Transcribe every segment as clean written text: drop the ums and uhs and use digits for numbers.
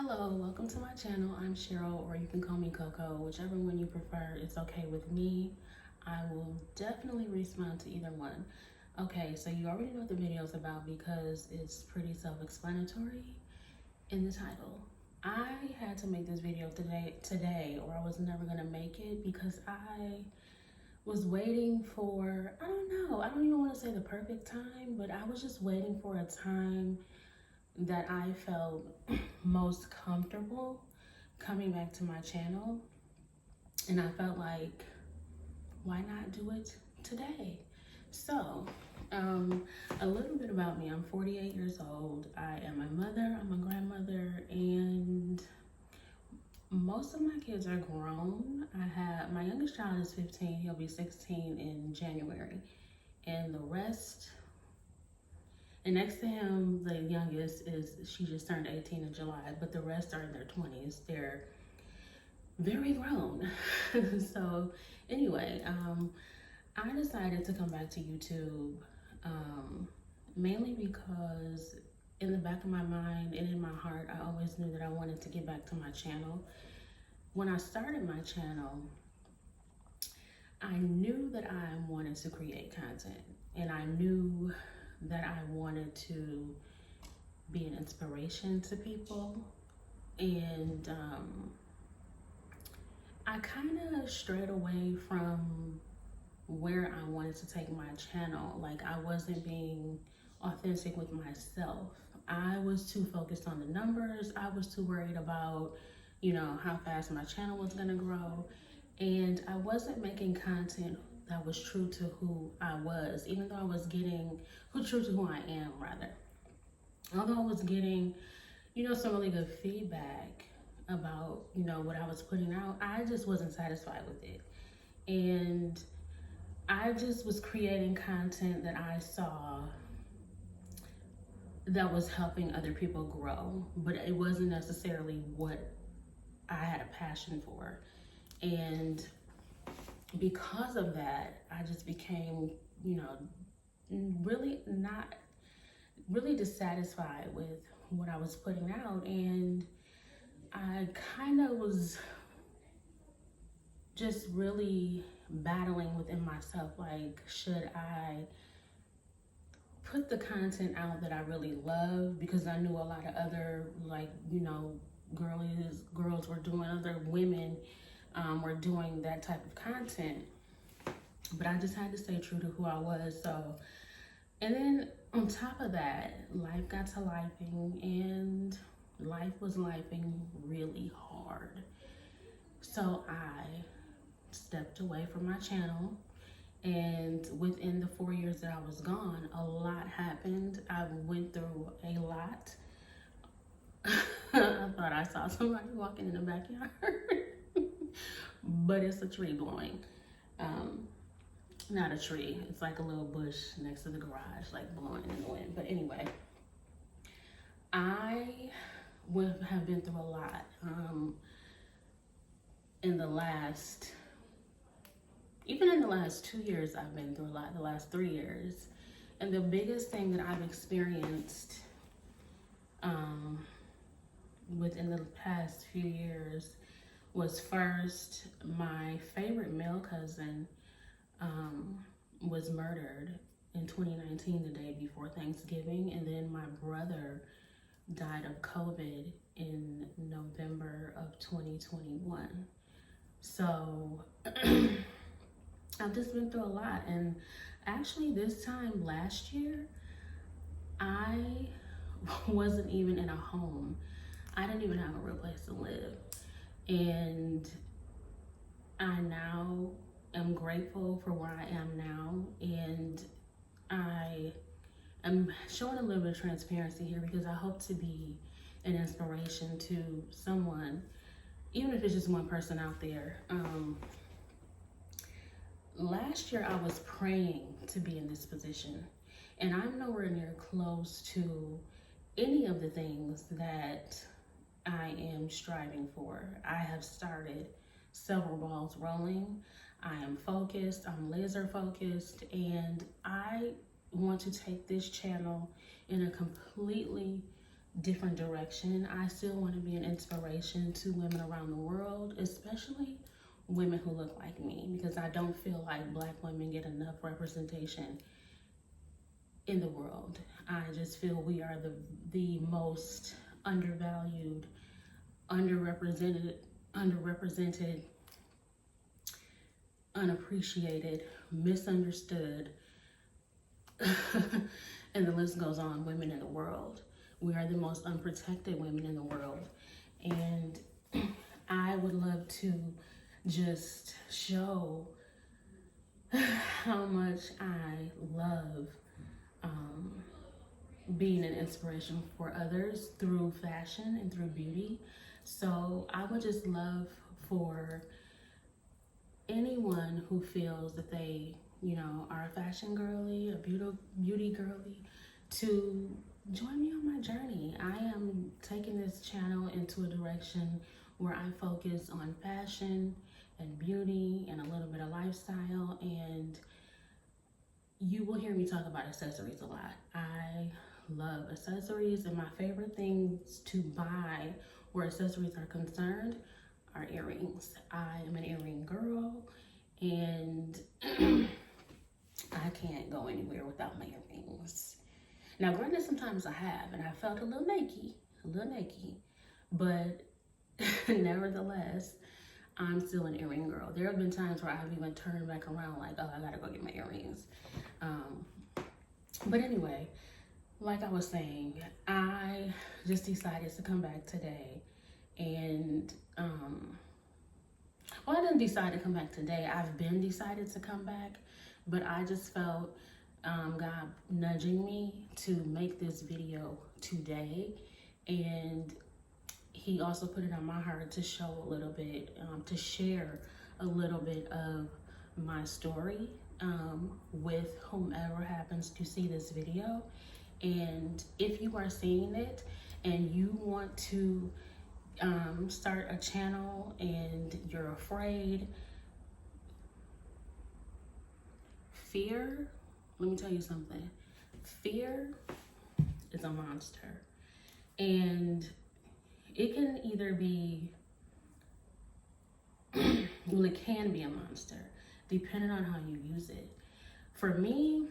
Hello, welcome to my channel. I'm Cheryl, or you can call me Coco, whichever one you prefer. It's okay with me. I will definitely respond to either one. Okay, so you already know what the video is about because it's pretty self-explanatory in the title. I had to make this video today, or I was never gonna make it because I was waiting for, I don't even want to say the perfect time, but I was just waiting for a time that I felt most comfortable coming back to my channel. And I felt like, why not do it today? So, a little bit about me. I'm 48 years old. I am a mother, I'm a grandmother, and most of my kids are grown. My youngest child is 15, he'll be 16 in January. And the rest, and next to him, the youngest she just turned 18 in July, but the rest are in their 20s. They're very grown. So anyway, I decided to come back to YouTube mainly because in the back of my mind and in my heart, I always knew that I wanted to get back to my channel. When I started my channel, I knew that I wanted to create content, and I knew that I wanted to be an inspiration to people. And I kind of strayed away from where I wanted to take my channel. Like, I wasn't being authentic with myself. I was too focused on the numbers. I was too worried about, how fast my channel was gonna grow. And I wasn't making content that was true to who I was, even though I was getting, true to who I am, rather. Although I was getting, some really good feedback about, what I was putting out, I just wasn't satisfied with it. And I just was creating content that I saw that was helping other people grow, but it wasn't necessarily what I had a passion for. And because of that, I just became, really dissatisfied with what I was putting out. And I kind of was just really battling within myself. Like, should I put the content out that I really love? Because I knew a lot of other, girls were doing, other women were doing that type of content. But I just had to stay true to who I was. So, and then on top of that, life got to lifing, and life was lifing really hard. So I stepped away from my channel, and within the 4 years that I was gone, a lot happened. I went through a lot. I thought I saw somebody walking in the backyard, but it's a tree blowing. Not a tree, it's like a little bush next to the garage, like blowing in the wind. But anyway, I have been through a lot even in the last 2 years. I've been through a lot, the last 3 years. And the biggest thing that I've experienced within the past few years was, first, my favorite male cousin was murdered in 2019, the day before Thanksgiving. And then my brother died of COVID in November of 2021. So I've just been through a lot. And actually, this time last year, I wasn't even in a home. I didn't even have a real place to live. And I now am grateful for where I am now. And I am showing a little bit of transparency here because I hope to be an inspiration to someone, even if it's just one person out there. Last year, I was praying to be in this position, and I'm nowhere near close to any of the things that I am striving for. I have started several balls rolling. I am focused, I'm laser focused, and I want to take this channel in a completely different direction. I still want to be an inspiration to women around the world, especially women who look like me, because I don't feel like Black women get enough representation in the world. I just feel we are the most undervalued, underrepresented, unappreciated, misunderstood, and the list goes on, women in the world. We are the most unprotected women in the world. And I would love to just show how much I love being an inspiration for others through fashion and through beauty. So I would just love for anyone who feels that they, are a fashion girly, a beauty girly, to join me on my journey. I am taking this channel into a direction where I focus on fashion and beauty and a little bit of lifestyle, and you will hear me talk about accessories a lot. I love accessories, and my favorite things to buy where accessories are concerned are earrings. I am an earring girl, and I can't go anywhere without my earrings. Now, granted, sometimes I have, and I felt a little naked, but nevertheless, I'm still an earring girl. There have been times where I've even turned back around like, oh, I gotta go get my earrings. But anyway, like I was saying, I just decided to come back today, and well, I didn't decide to come back today. I've been decided to come back, but I just felt God nudging me to make this video today, and He also put it on my heart to show a little bit, to share a little bit of my story with whomever happens to see this video. And if you are seeing it and you want to start a channel and you're afraid, fear, let me tell you something. Fear is a monster. And it can either be, well, it can be a monster, depending on how you use it. For me,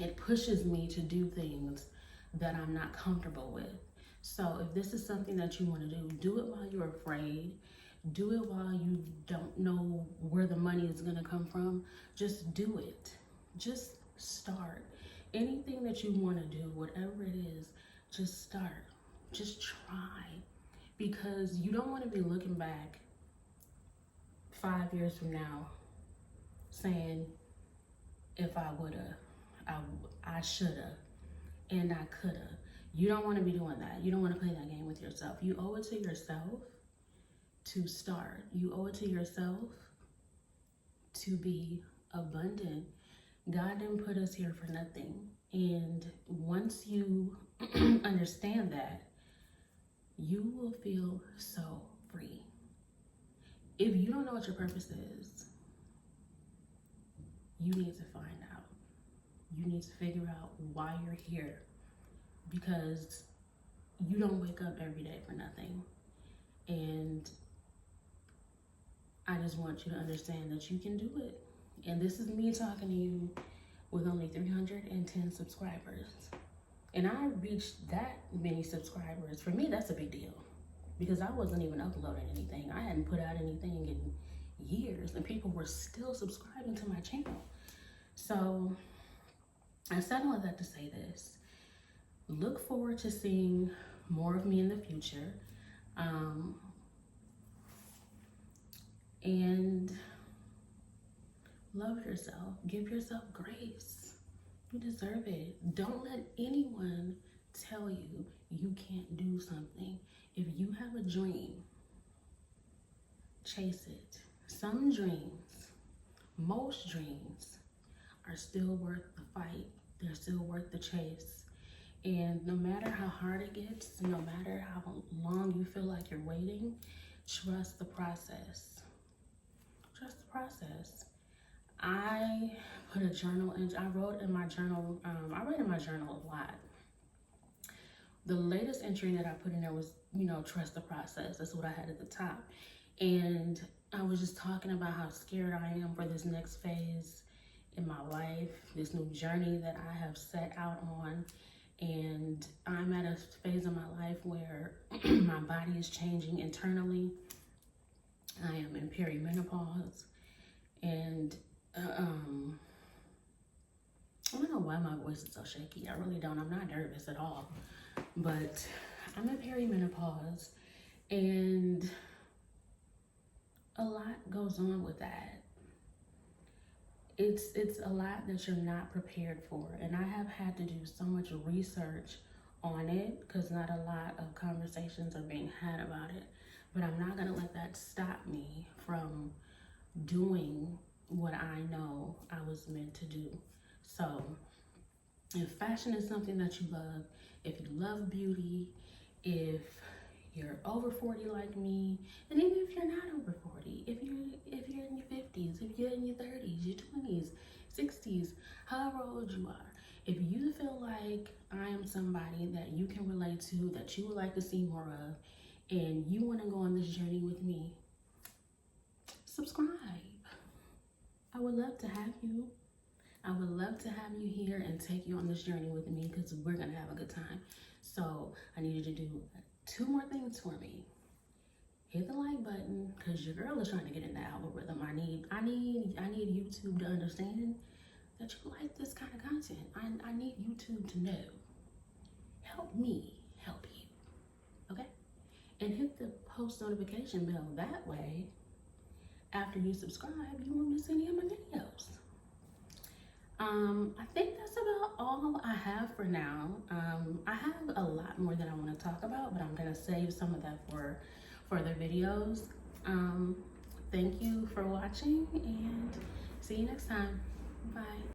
it pushes me to do things that I'm not comfortable with. So if this is something that you want to do it while you're afraid. Do it while you don't know where the money is going to come from. Just do it. Just start. Anything that you want to do, whatever it is, just start. Just try. Because you don't want to be looking back 5 years from now saying, if I woulda, I shoulda, and I coulda. You don't want to be doing that. You don't want to play that game with yourself. You owe it to yourself to start. You owe it to yourself to be abundant. God didn't put us here for nothing. And once you understand that, you will feel so free. If you don't know what your purpose is, you need to find out. You need to figure out why you're here, because you don't wake up every day for nothing. And I just want you to understand that you can do it. And this is me talking to you with only 310 subscribers. And I reached that many subscribers. For me, that's a big deal, because I wasn't even uploading anything. I hadn't put out anything in years, and people were still subscribing to my channel. So I said all of that to say this. Look forward to seeing more of me in the future. And love yourself. Give yourself grace. You deserve it. Don't let anyone tell you you can't do something. If you have a dream, chase it. Some dreams, most dreams, are still worth the fight. They're still worth the chase. And no matter how hard it gets, no matter how long you feel like you're waiting, trust the process. Trust the process. I put a journal in, I wrote in my journal, I write in my journal a lot. the latest entry that I put in there was, you know, trust the process. That's what I had at the top. And I was just talking about how scared I am for this next phase in my life, this new journey that I have set out on. And I'm at a phase of my life where my body is changing internally. I am in perimenopause, and I don't know why my voice is so shaky. I really don't. I'm not nervous at all, but I'm in perimenopause, and a lot goes on with that. It's a lot that you're not prepared for, and I have had to do so much research on it because not a lot of conversations are being had about it. But I'm not gonna let that stop me from doing what I know I was meant to do. So if fashion is something that you love, if you love beauty, if you're over 40 like me, and even if you're not over 40, if you're in your 50s, if you're in your 30s, your 20s, 60s, however old you are, if you feel like I am somebody that you can relate to, that you would like to see more of, and you want to go on this journey with me, subscribe. I would love to have you. I would love to have you here and take you on this journey with me because we're going to have a good time. So I need you to do 2 more things for me. Hit the like button because your girl is trying to get in the algorithm. I need YouTube to understand that you like this kind of content. I need YouTube to know. Help me help you. Okay? And hit the post notification bell. That way, after you subscribe, you won't miss any of my videos. I think that's about all I have for now. I have a lot more that I want to talk about, but I'm going to save some of that for further videos. Thank you for watching, and see you next time. Bye.